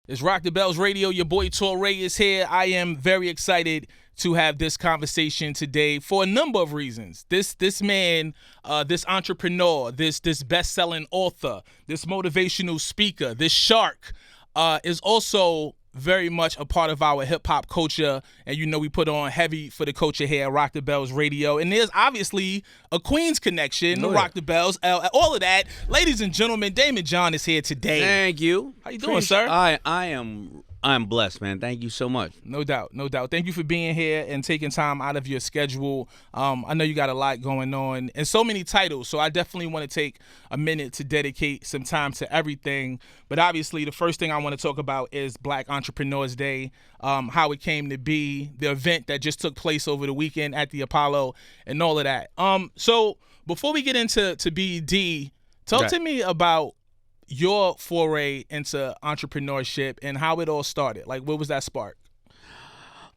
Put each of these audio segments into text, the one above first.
It's Rock the Bells Radio. Your boy Torae is here. I am very excited to have this conversation today for a number of reasons. This man, this entrepreneur, this best-selling author, this motivational speaker, this shark, is also very much a part of our hip-hop culture. And you know we put on heavy for the culture here at Rock the Bells Radio. And there's obviously a Queens connection, Rock the Bells, all of that. Ladies and gentlemen, Daymond John is here today. Thank you. How you doing, sir? I'm blessed, man. Thank you so much. No doubt. Thank you for being here and taking time out of your schedule. I know you got a lot going on and so many titles, so I definitely want to take a minute to dedicate some time to everything. But obviously, the first thing I want to talk about is Black Entrepreneurs Day, how it came to be, the event that just took place over the weekend at the Apollo, and all of that. So before we get into BD, talk to me about your foray into entrepreneurship and how it all started. Like, what was that spark?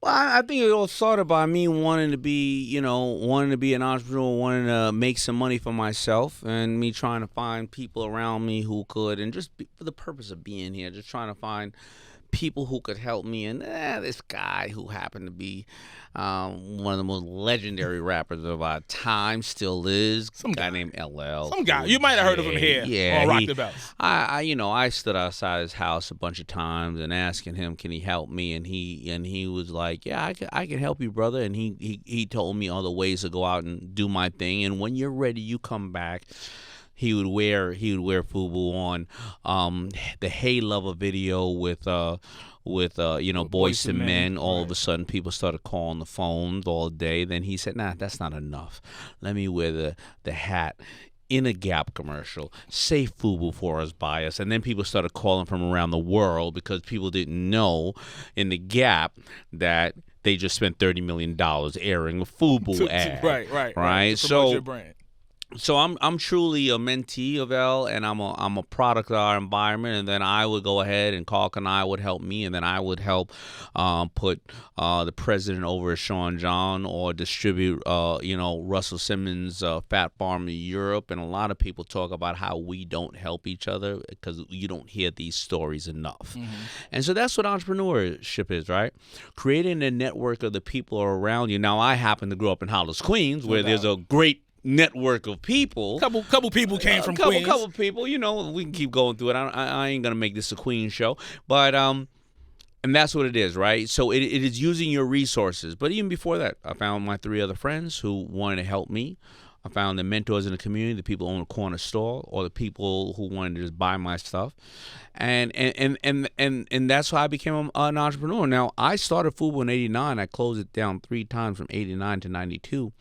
Well, I think it all started by me wanting to be an entrepreneur, wanting to make some money for myself, and me trying to find people around me who could, and just for the purpose of being here, just trying to find people who could help me. And this guy who happened to be one of the most legendary rappers of our time, still is, some guy named LL. Some guy. You might have heard of him here on Rock the Bells. I stood outside his house a bunch of times and asking him, can he help me? And he was like, yeah, I can help you, brother. And he told me other ways to go out and do my thing. And when you're ready, you come back. He would wear FUBU on the Hey Lover video with Boyz II Men. All of a sudden, people started calling the phones all day. Then he said, nah, that's not enough. Let me wear the hat in a Gap commercial, say FUBU for us, by us. And then people started calling from around the world because people didn't know in the Gap that they just spent $30 million airing a FUBU ad. Right. So your brand. So I'm truly a mentee of L, and I'm a product of our environment. And then I would go ahead, and Carl and I would help me, and then I would help put the president over at Sean John, or distribute Russell Simmons' Fat Farm in Europe. And a lot of people talk about how we don't help each other because you don't hear these stories enough. Mm-hmm. And so that's what entrepreneurship is, right? Creating a network of the people around you. Now, I happen to grow up in Hollis, Queens, where there's a great network of people. Couple people came from Queens. Couple people, we can keep going through it. I ain't gonna make this a Queen show, but and that's what it is, right? So it is using your resources. But even before that, I found my 3 other friends who wanted to help me. I found the mentors in the community, the people who own a corner store, or the people who wanted to just buy my stuff, and that's how I became an entrepreneur. Now, I started FUBU in '89. I closed it down 3 times from '89 to '92.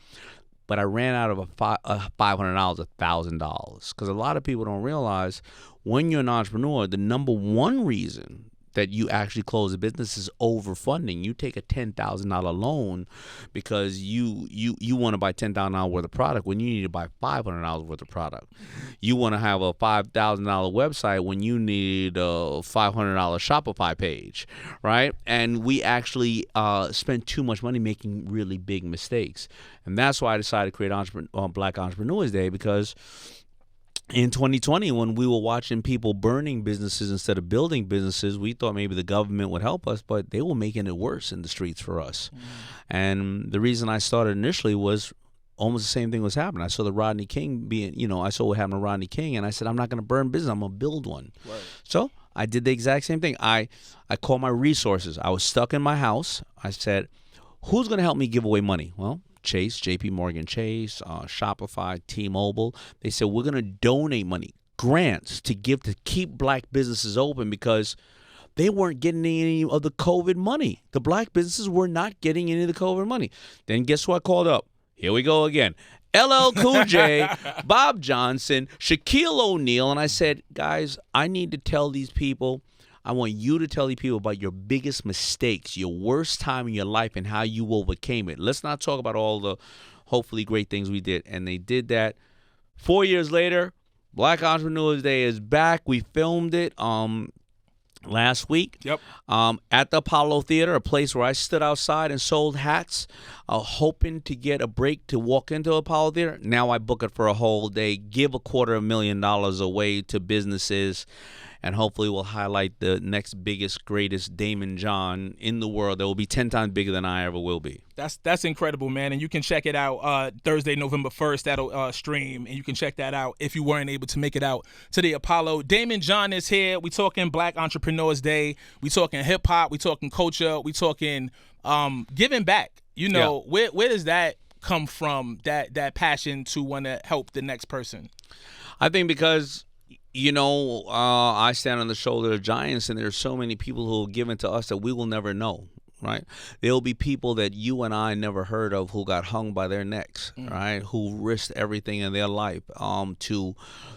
But I ran out of $500, $1,000. Because a lot of people don't realize when you're an entrepreneur, the number one reason that you actually close a business is overfunding. You take a $10,000 loan because you want to buy $10,000 worth of product when you need to buy $500 worth of product. You want to have a $5,000 website when you need a $500 Shopify page, right? And we actually spend too much money making really big mistakes. And that's why I decided to create Black Entrepreneurs Day, because in 2020, when we were watching people burning businesses instead of building businesses, we thought maybe the government would help us, but they were making it worse in the streets for us. Mm. And the reason I started initially was almost the same thing was happening. I saw the Rodney King I saw what happened to Rodney King, and I said, I'm not going to burn business, I'm going to build one. Right. So I did the exact same thing. I called my resources. I was stuck in my house. I said, who's going to help me give away money? Well, Chase, JP Morgan Chase, Shopify, T-Mobile. They said, we're going to donate money, grants to give to keep black businesses open, because they weren't getting any of the COVID money. The black businesses were not getting any of the COVID money. Then guess who I called up? Here we go again. LL Cool J, Bob Johnson, Shaquille O'Neal. And I said, guys, I need to tell these people, I want you to tell these people about your biggest mistakes, your worst time in your life, and how you overcame it. Let's not talk about all the hopefully great things we did. And they did that. 4 years later, Black Entrepreneurs Day is back. We filmed it last week. Yep. At the Apollo Theater, a place where I stood outside and sold hats, hoping to get a break to walk into Apollo Theater. Now I book it for a whole day, give $250,000 away to businesses. and hopefully we'll highlight the next biggest, greatest Daymond John in the world that will be 10 times bigger than I ever will be. That's incredible, man. And you can check it out Thursday, November 1st. That'll stream, and you can check that out if you weren't able to make it out to the Apollo. Daymond John is here. We talking Black Entrepreneurs Day. We talking hip hop. We talking culture. We talking giving back. You know, where does that come from? That passion to want to help the next person. I think because, you know, I stand on the shoulder of giants, and there's so many people who have given to us that we will never know. Right, there'll be people that you and I never heard of who got hung by their necks, right? Who risked everything in their life to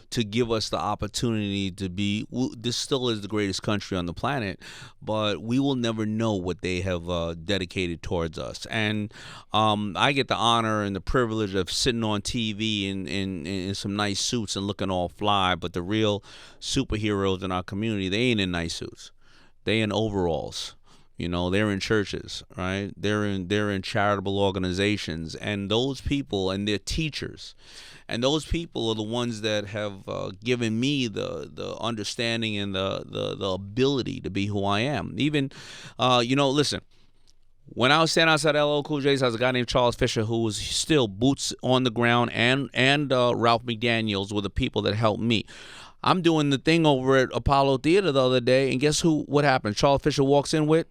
give us the opportunity to be. This still is the greatest country on the planet, but we will never know what they have dedicated towards us. And I get the honor and the privilege of sitting on TV in some nice suits and looking all fly, but the real superheroes in our community, they ain't in nice suits, they in overalls. You know, they're in churches, right? They're in charitable organizations, and those people, and they're teachers, and those people are the ones that have given me the understanding and the ability to be who I am. Even, you know, listen. When I was standing outside LL Cool J's house, a guy named Charles Fisher, who was still boots on the ground, and Ralph McDaniels were the people that helped me. I'm doing the thing over at Apollo Theater the other day, and guess what happened? Charles Fisher walks in with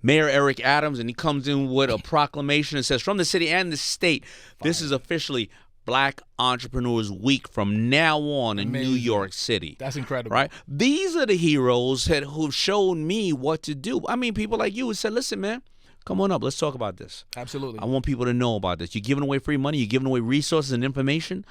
Mayor Eric Adams, and he comes in with a proclamation and says, from the city and the state, this is officially Black Entrepreneurs Week from now on in New York City. That's incredible. Right? These are the heroes who've shown me what to do. I mean, people like you who said, listen, man, come on up. Let's talk about this. Absolutely. I want people to know about this. You're giving away free money. You're giving away resources and information.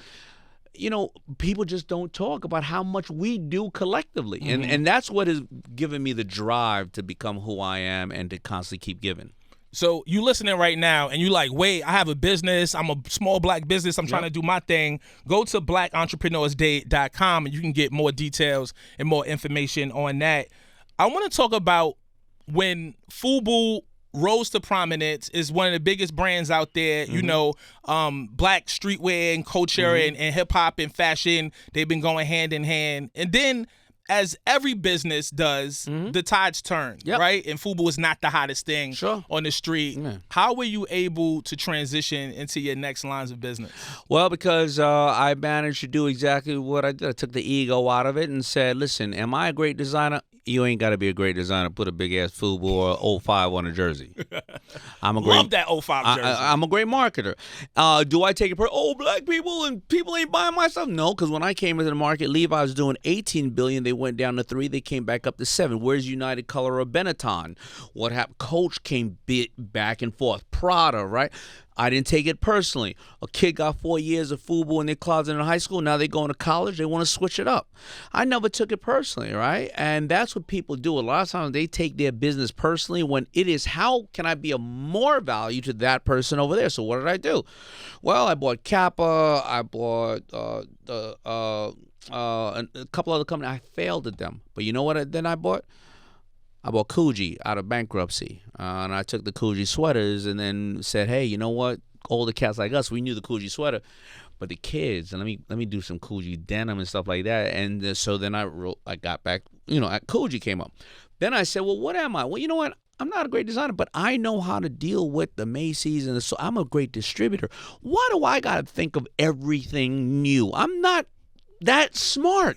You know, people just don't talk about how much we do collectively. And that's what has given me the drive to become who I am and to constantly keep giving. So you listening right now and you like, wait, I have a business. I'm a small black business. I'm trying to do my thing. Go to blackentrepreneursday.com and you can get more details and more information on that. I want to talk about when FUBU rose to prominence, is one of the biggest brands out there. You know, black streetwear and culture and hip hop and fashion, they've been going hand in hand. And then, as every business does, the tides turn, right? And FUBU is not the hottest thing on the street. How were you able to transition into your next lines of business? Well, because I managed to do exactly what I did. I took the ego out of it and said, listen, am I a great designer? You ain't got to be a great designer. Put a big-ass FUBU or 05 on a jersey. Love that 05 jersey. I'm a great marketer. Do I take it black people and people ain't buying my stuff? No, because when I came into the market, Levi was doing $18 billion. They went down to 3. They came back up to 7. Where's United Color or Benetton? What happened? Coach came back and forth. Prada, right? I didn't take it personally. A kid got 4 years of FUBU in their closet in high school. Now they're going to college. They want to switch it up. I never took it personally, right? And that's what people do. A lot of times they take their business personally when it is, how can I be of more value to that person over there? So what did I do? Well, I bought Kappa. I bought a couple other companies. I failed at them. But you know what then I bought? I bought Coogee out of bankruptcy, and I took the Coogee sweaters and then said, hey, you know what? Older cats like us, we knew the Coogee sweater, but the kids, and let me do some Coogee denim and stuff like that. And so then I got back, Coogee came up. Then I said, well, what am I? Well, you know what? I'm not a great designer, but I know how to deal with the Macy's, and so I'm a great distributor. Why do I got to think of everything new? I'm not that smart.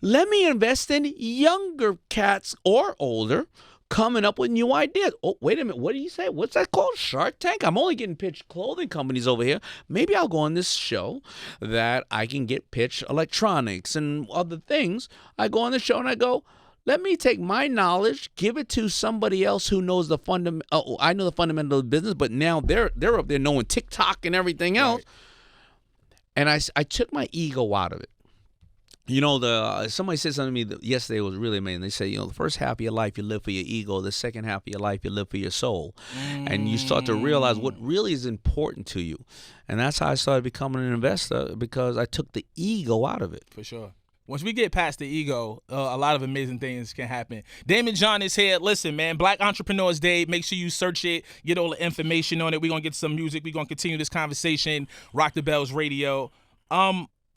Let me invest in younger cats or older coming up with new ideas. Oh, wait a minute. What did you say? What's that called? Shark Tank? I'm only getting pitched clothing companies over here. Maybe I'll go on this show that I can get pitched electronics and other things. I go on the show and I go, let me take my knowledge, give it to somebody else who knows the fundamental. Oh, I know the fundamental of the business, but now they're up there knowing TikTok and everything else. Right. And I took my ego out of it. You know, somebody said something to me yesterday. It was really amazing. They say, the first half of your life you live for your ego. The second half of your life you live for your soul. And you start to realize what really is important to you. And that's how I started becoming an investor, because I took the ego out of it. For sure. Once we get past the ego, a lot of amazing things can happen. Daymond John is here. Listen, man, Black Entrepreneurs Day. Make sure you search it, get all the information on it. We're going to get some music. We're going to continue this conversation. Rock the Bells Radio.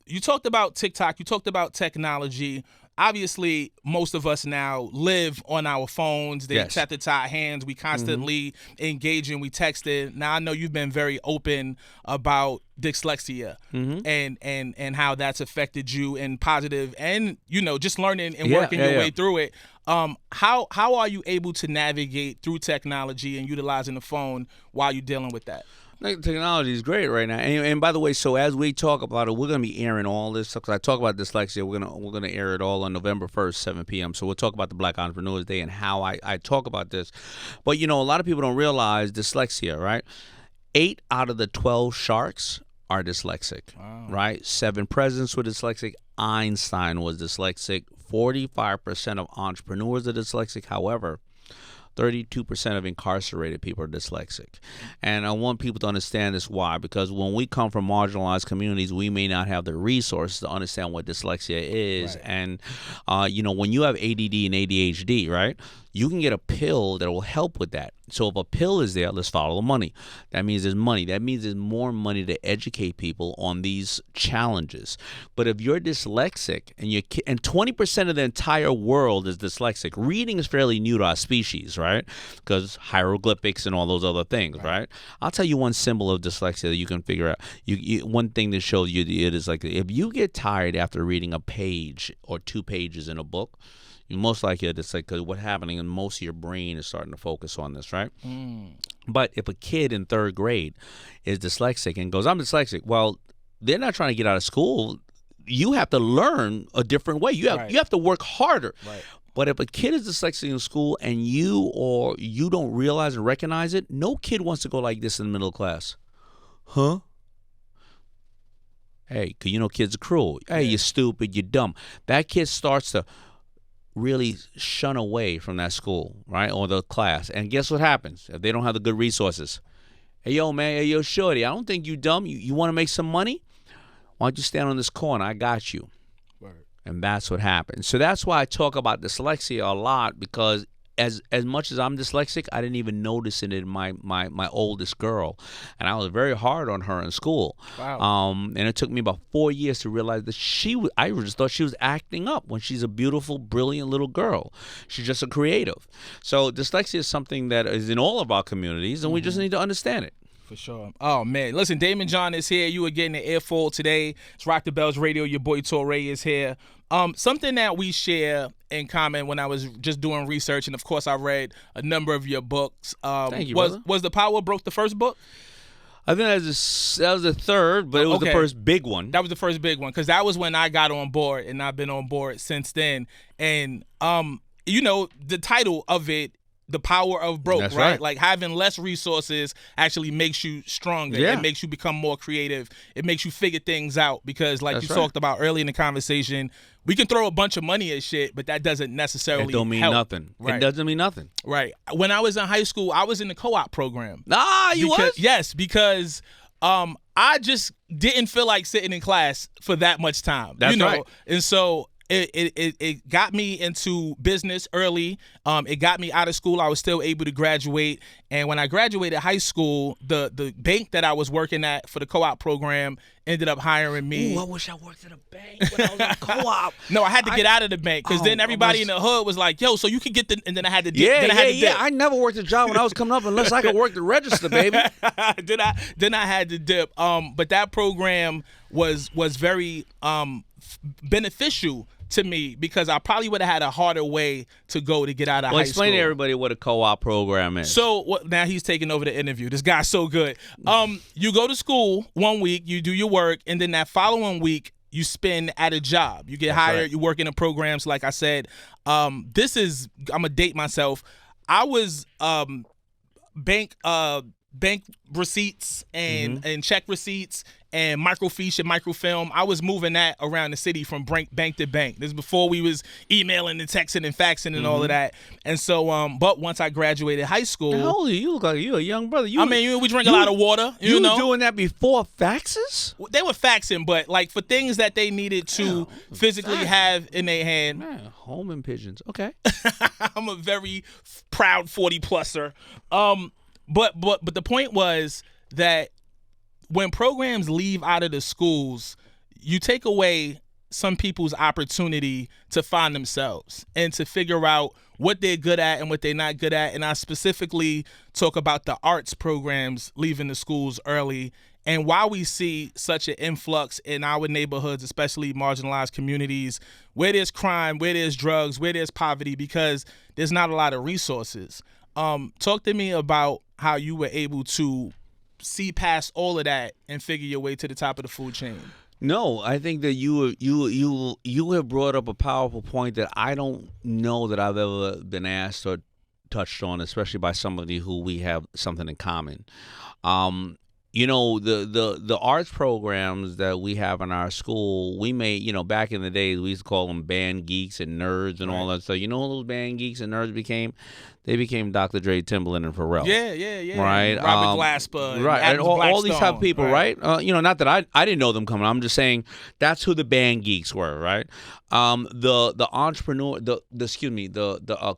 you talked about TikTok. You talked about technology. Obviously, most of us now live on our phones. They Yes. tap to our hands. We constantly engaging. We texting. Now I know you've been very open about dyslexia and how that's affected you in positive and just learning and working your way through it. How are you able to navigate through technology and utilizing the phone while you're dealing with that? Technology is great right now, and by the way, so as we talk about it, we're gonna be airing all this stuff. Because I talk about dyslexia, we're gonna air it all on November 1st, 7 p.m. So we'll talk about the Black Entrepreneurs Day and how I talk about this. But a lot of people don't realize dyslexia, right? 8 out of the 12 sharks are dyslexic, right? 7 presidents were dyslexic. Einstein was dyslexic. 45% of entrepreneurs are dyslexic. However, 32% of incarcerated people are dyslexic. And I want people to understand this. Why? Because when we come from marginalized communities, we may not have the resources to understand what dyslexia is. Right. And, when you have ADD and ADHD, right, you can get a pill that will help with that. So if a pill is there, let's follow the money. That means there's money. That means there's more money to educate people on these challenges. But if you're dyslexic and 20% of the entire world is dyslexic, reading is fairly new to our species, right? Because hieroglyphics and all those other things, right? I'll tell you one symbol of dyslexia that you can figure out. One thing that shows you it is like if you get tired after reading a page or 2 pages in a book, you most likely it's like what's happening and most of your brain is starting to focus on this, right? But if a kid in 3rd grade is dyslexic and goes, I'm dyslexic, well, they're not trying to get out of school. You have to learn a different way. You have to work harder. Right. But if a kid is dyslexic in school and you don't realize and recognize it, no kid wants to go like this in the middle class. Huh? Hey, because kids are cruel. Hey, you're stupid, you're dumb. That kid starts to really shun away from that school, right, or the class. And guess what happens if they don't have the good resources? Hey, yo, man, hey, yo, shorty, I don't think you dumb. You want to make some money? Why don't you stand on this corner? I got you. Right. And that's what happens. So that's why I talk about dyslexia a lot, because as much as I'm dyslexic, I didn't even notice it in my oldest girl, and I was very hard on her in school. Wow. And it took me about 4 years to realize that I just thought she was acting up when she's a beautiful, brilliant little girl. She's just a creative. So dyslexia is something that is in all of our communities, and we just need to understand it. For sure. Oh, man. Listen, Daymond John is here. You are getting the earful today. It's Rock the Bells Radio. Your boy Torae is here. Something that we share in common when I was just doing research, and of course I read a number of your books. Thank you, was The Power Broke the first book? I think that was the third, but it was the first big one. That was the first big one, because that was when I got on board, and I've been on board since then. And, the title of it, The Power of Broke, That's right? Like having less resources actually makes you stronger. Yeah. It makes you become more creative. It makes you figure things out, because like That's you talked about early in the conversation, we can throw a bunch of money at shit, but that doesn't necessarily It don't mean help. nothing. Right. It doesn't mean nothing. Right. When I was in high school, I was in the co-op program. You was? Yes, because I just didn't feel like sitting in class for that much time. That's right. And so it got me into business early. It got me out of school. I was still able to graduate. And when I graduated high school, the bank that I was working at for the co-op program ended up hiring me. Ooh, I wish I worked at a bank when I was in co-op. No, I had to get out of the bank, because then everybody in the hood was like, yo, so you could get and then I had to dip. Yeah. I never worked a job when I was coming up unless I could work the register, baby. Then I had to dip. But that program was very beneficial to me, because I probably would have had a harder way to go to get out of high school. Well, explain to everybody what a co-op program is. So now he's taking over the interview. This guy's so good. You go to school 1 week, you do your work, and then that following week you spend at a job. You get hired, you work in the programs. Like I said, I'm gonna date myself. I was bank receipts and check receipts and microfiche and microfilm. I was moving that around the city from bank to bank. This is before we was emailing and texting and faxing and all of that. And so, but once I graduated high school, how old are you? You look like you're a young brother. We drink a lot of water. You know, were doing that before faxes? They were faxing, but like for things that they needed to physically have in their hand. Man, home and pigeons. Okay. I'm a very proud 40-pluser. But the point was that when programs leave out of the schools, you take away some people's opportunity to find themselves and to figure out what they're good at and what they're not good at. And I specifically talk about the arts programs leaving the schools early, and why we see such an influx in our neighborhoods, especially marginalized communities, where there's crime, where there's drugs, where there's poverty, because there's not a lot of resources. Talk to me about how you were able to see past all of that and figure your way to the top of the food chain. No, I think that you have brought up a powerful point that I don't know that I've ever been asked or touched on, especially by somebody who we have something in common. The arts programs that we have in our school, we made, back in the day, we used to call them band geeks and nerds and all that stuff. You know who those band geeks and nerds became? They became Dr. Dre, Timbaland, and Pharrell. Yeah. Right? Robert Glasper. Right. And all these type of people, right? Not that I didn't know them coming. I'm just saying that's who the band geeks were, right? The entrepreneur, the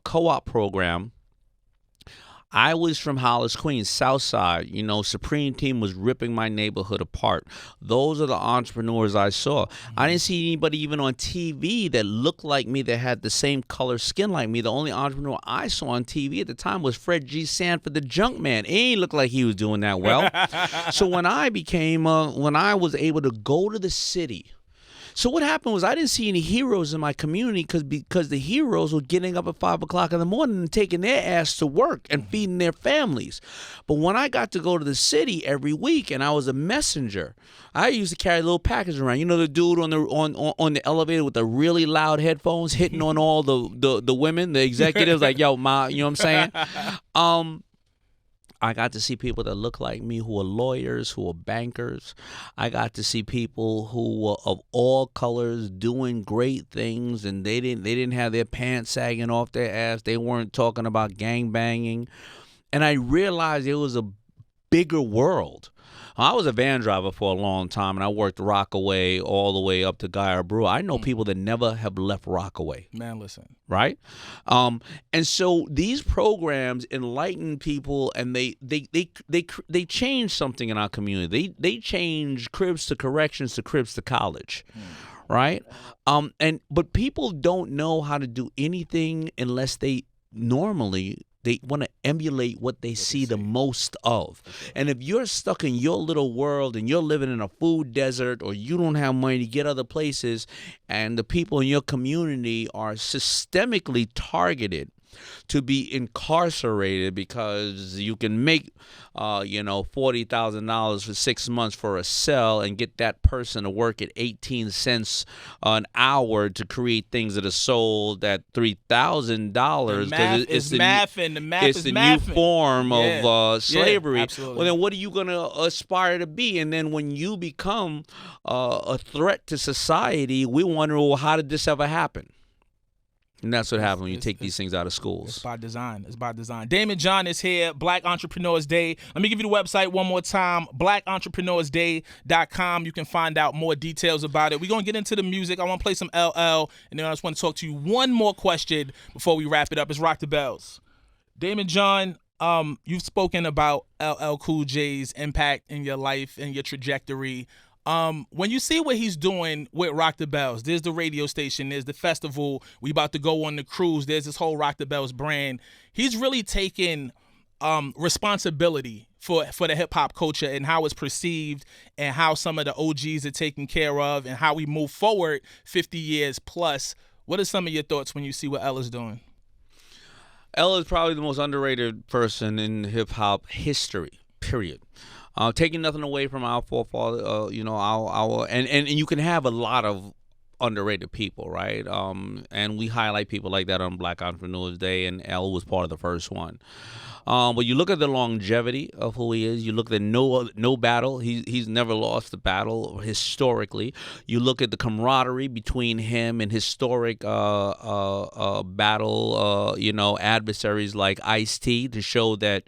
co-op program. I was from Hollis, Queens, South Side. Supreme Team was ripping my neighborhood apart. Those are the entrepreneurs I saw. I didn't see anybody even on TV that looked like me, that had the same color skin like me. The only entrepreneur I saw on TV at the time was Fred G. Sanford, the junk man. He ain't looked like he was doing that well. So when I was able to go to the city, so what happened was I didn't see any heroes in my community because the heroes were getting up at 5 o'clock in the morning and taking their ass to work and feeding their families. But when I got to go to the city every week and I was a messenger, I used to carry a little package around. The dude on the elevator with the really loud headphones hitting on all the women, the executives, like, yo, ma, you know what I'm saying? I got to see people that look like me, who are lawyers, who are bankers. I got to see people who were of all colors doing great things, and they didn't have their pants sagging off their ass. They weren't talking about gang banging. And I realized it was a bigger world. I was a van driver for a long time, and I worked Rockaway all the way up to Guyer Brewer. I know people that never have left Rockaway. Man, listen. Right? And so these programs enlighten people, and they change something in our community. They change cribs to corrections to cribs to college. Right? But people don't know how to do anything unless they want to emulate what they see the most of. And if you're stuck in your little world and you're living in a food desert, or you don't have money to get other places, and the people in your community are systemically targeted to be incarcerated because you can make $40,000 for 6 months for a cell and get that person to work at 18 cents an hour to create things that are sold at $3,000. It's the new form of slavery. Absolutely. Well, then what are you going to aspire to be? And then when you become a threat to society, we wonder, well, how did this ever happen? And that's what happens when you take these things out of schools. It's by design. Daymond John is here, Black Entrepreneurs Day. Let me give you the website one more time, blackentrepreneursday.com. You can find out more details about it. We're going to get into the music. I want to play some LL, and then I just want to talk to you one more question before we wrap it up. It's Rock the Bells. Daymond John, you've spoken about LL Cool J's impact in your life and your trajectory. When you see what he's doing with Rock the Bells, there's the radio station, there's the festival, we about to go on the cruise, there's this whole Rock the Bells brand. He's really taken responsibility for the hip-hop culture and how it's perceived and how some of the OGs are taken care of and how we move forward 50 years plus. What are some of your thoughts when you see what L is doing? L is probably the most underrated person in hip-hop history, period. Taking nothing away from our forefathers, and you can have a lot of underrated people, right? And we highlight people like that on Black Entrepreneurs Day, and L was part of the first one. But you look at the longevity of who he is. You look at no battle. He's never lost a battle historically. You look at the camaraderie between him and historic battle, adversaries like Ice-T, to show that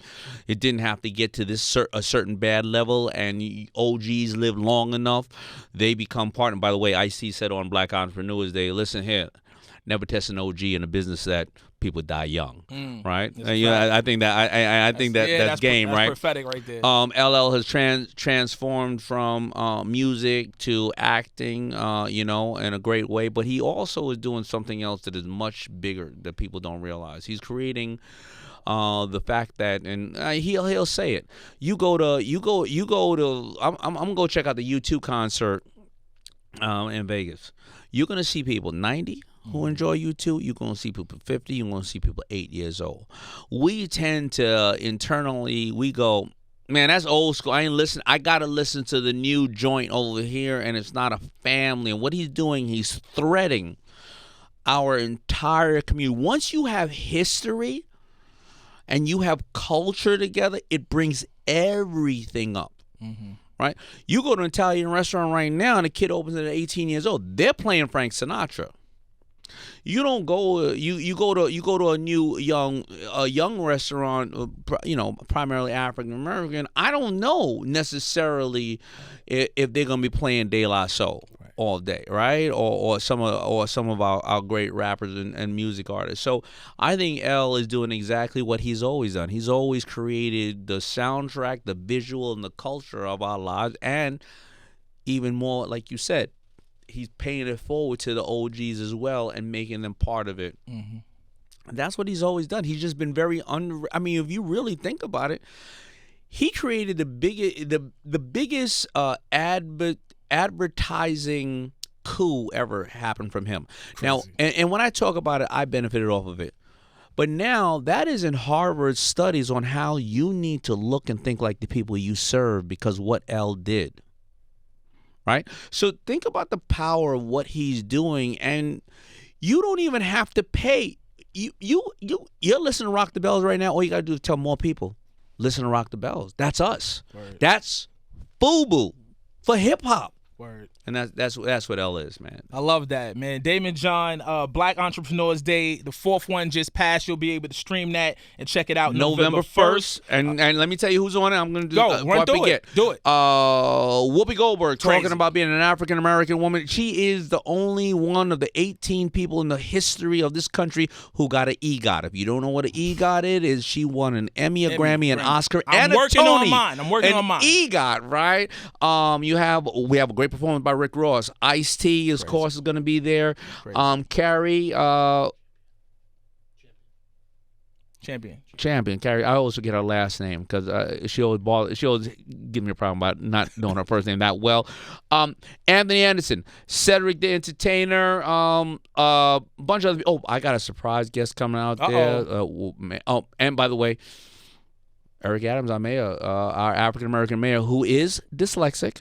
it didn't have to get to a certain bad level, and OGs live long enough, they become part. And by the way, Ice-T said on Black Entrepreneurs Day, listen here, never test an OG in a business that people die young, right? That's a Yeah, I think that I think that's game, that's right? prophetic right there. LL has transformed from music to acting, in a great way. But he also is doing something else that is much bigger that people don't realize. He's creating the fact that, and he'll say it. I'm gonna go check out the U2 concert in Vegas. You're gonna see people 90 who enjoy U2. You're gonna see people 50. You're gonna see people 8 years old. We tend to internally we go, man, that's old school. I ain't listen. I gotta listen to the new joint over here, and it's not a family. And what he's doing, he's threading our entire community. Once you have history and you have culture together, it brings everything up. Right? You go to an Italian restaurant right now, and a kid opens it at 18 years old. They're playing Frank Sinatra. You don't go. You go to a new young restaurant. Primarily African American. I don't know necessarily if they're gonna be playing De La Soul all day, right? Or some of our great rappers and music artists. So I think L is doing exactly what he's always done. He's always created the soundtrack, the visual, and the culture of our lives, and even more, like you said, he's paying it forward to the OGs as well and making them part of it. That's what he's always done. He's just been very I mean, if you really think about it, he created the biggest advertising coup ever happened from him. Crazy. Now, and when I talk about it, I benefited off of it. But now that is in Harvard studies on how you need to look and think like the people you serve because what L did. Right? So think about the power of what he's doing, and you don't even have to pay. You're listening to Rock the Bells right now. All you gotta do is tell more people, listen to Rock the Bells. That's us. Word. That's FUBU for hip hop. Word. And that's what L is, man. I love that, man. Daymond John, Black Entrepreneurs Day, the 4th one just passed. You'll be able to stream that and check it out November 1st. And let me tell you who's on it. I'm going to run through it. Do it. Whoopi Goldberg, Crazy. talking about being an African-American woman. She is the only one of the 18 people in the history of this country who got an EGOT. If you don't know what an EGOT is, she won an Emmy, a Grammy, an Oscar, and a Tony. I'm working on mine. EGOT, right? We have a great performance by Rick Ross. Ice-T, of course, is going to be there. Carrie, Champion. Carrie. I always forget her last name because she always give me a problem about not knowing her first name that well. Anthony Anderson, Cedric the Entertainer, a bunch of other. Oh, I got a surprise guest coming out there. And by the way, Eric Adams, our mayor, our African-American mayor, who is dyslexic,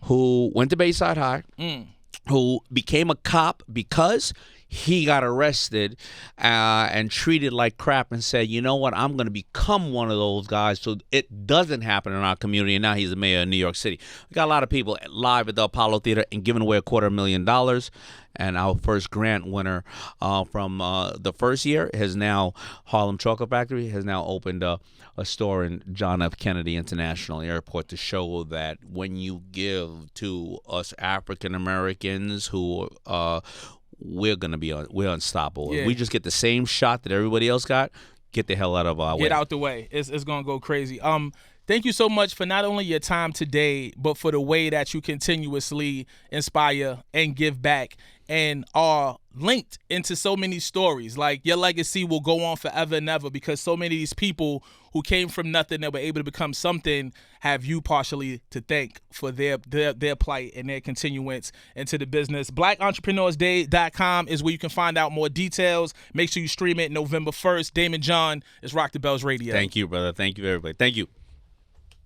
who went to Bayside High, who became a cop because he got arrested and treated like crap and said, you know what, I'm going to become one of those guys so it doesn't happen in our community. And now he's the mayor of New York City. We got a lot of people live at the Apollo Theater and giving away $250,000. And our first grant winner from the first year has now, Harlem Chocolate Factory, has now opened a store in John F. Kennedy International Airport to show that when you give to us African Americans who we're unstoppable. Yeah. If we just get the same shot that everybody else got, get the hell out of our way. Get out the way. It's going to go crazy. Thank you so much for not only your time today, but for the way that you continuously inspire and give back and are linked into so many stories. Like, your legacy will go on forever and ever because so many of these people who came from nothing that were able to become something have you partially to thank for their plight and their continuance into the business. BlackEntrepreneursDay.com is where you can find out more details. Make sure you stream it November 1st. Daymond John is Rock the Bells Radio. Thank you, brother. Thank you, everybody. Thank you.